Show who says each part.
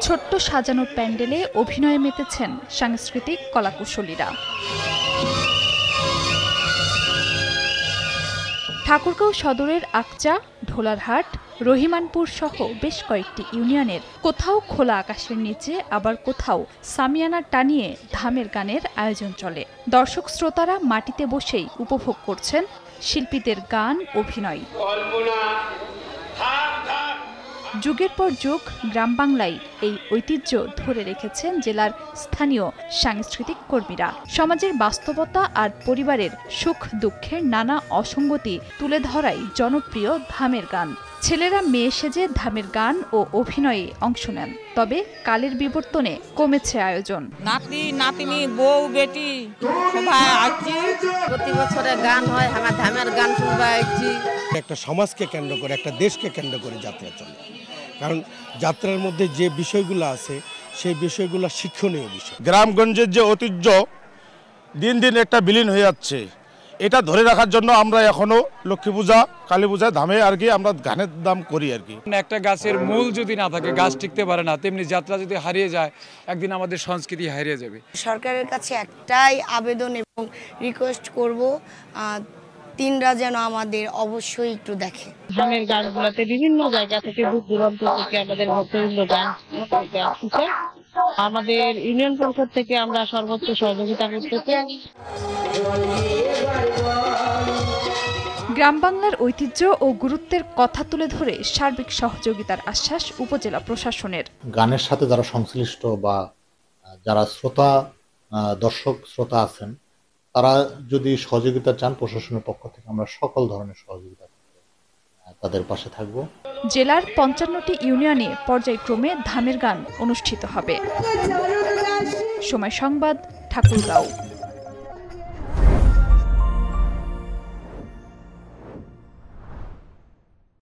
Speaker 1: ছোট্ট সাজানো প্যান্ডেলে অভিনয়ে মেতেছেন সাংস্কৃতিক কলাকুশলীরা। ঠাকুরগাঁও সদরের আকচা, ঢোলারহাট, রহিমানপুর সহ বেশ কয়েকটি ইউনিয়নের কোথাও খোলা আকাশের নিচে আবার কোথাও সামিয়ানা টানিয়ে ধামের গানের আয়োজন চলে। দর্শক শ্রোতারা মাটিতে বসেই উপভোগ করছেন শিল্পীদের গান, অভিনয়। যুগের পর যুগ গ্রাম বাংলায় এই ঐতিহ্য ধরে রেখেছেন জেলার স্থানীয় সাংস্কৃতিক কর্মীরা। সমাজের বাস্তবতা আর পরিবারের সুখ দুঃখের নানা অসঙ্গতি তুলে ধরাই জনপ্রিয় ধামের গান। ছেলেরা মেয়ে সেজে ধামের গান ও অভিনয়ে অংশ নেন, তবে কালের বিবর্তনে কমেছে আয়োজন।
Speaker 2: নাতি নাতিনি বউ বেটি সবাই আসছি, প্রতি বছরে গান হয়, আমার ধামের গান শুনবা আসছি।
Speaker 3: একটা সমাজকে কেন্দ্র করে, একটা দেশকে কেন্দ্র করে যাত্রা চলে, কারণ যাত্রার মধ্যে যে বিষয়গুলো আছে সেই বিষয়গুলো শিক্ষণীয় বিষয়।
Speaker 4: গ্রামগঞ্জের যে ঐতিহ্য দিন দিন একটা বিলীন হয়ে যাচ্ছে, এটা ধরে রাখার জন্য আমরা এখনো লক্ষ্মী পূজা, কালী পূজা ধামে আর কি আমরা গানের দাম করি আর কি।
Speaker 5: একটা গাছের মূল যদি না থাকে গাছ টিকতে পারে না, তেমনি যাত্রা যদি হারিয়ে যায় একদিন আমাদের সংস্কৃতি হারিয়ে যাবে।
Speaker 6: সরকারের কাছে একটাই আবেদন এবং রিকোয়েস্ট করব, তিনরা যেন আমাদের অবশ্যই একটু দেখে।
Speaker 2: ধামের গানগুলোতে বিভিন্ন জায়গা থেকে দূর দূরান্ত থেকে আমাদের ভক্তবৃন্দ গান আসছে। আমাদের ইউনিয়ন পরিষদ থেকে আমরা সর্বোচ্চ সহযোগিতা করতেছি।
Speaker 1: গ্রাম বাংলার ঐতিহ্য ও গুরুত্বের কথা তুলে ধরে সার্বিক সহযোগিতার আশ্বাস উপজেলা প্রশাসনের।
Speaker 7: গানের সাথে যারা সংশ্লিষ্ট বা যারা দর্শক শ্রোতা আছেন, তারা যদি সহযোগিতা চান প্রশাসনের পক্ষ থেকে আমরা সকল ধরনের সহযোগিতা তাদের পাশে থাকব।
Speaker 1: জেলার ৫৫টি ইউনিয়নে পর্যায়ক্রমে ধামের গান অনুষ্ঠিত হবে। সময় সংবাদ, ঠাকুরগাঁও।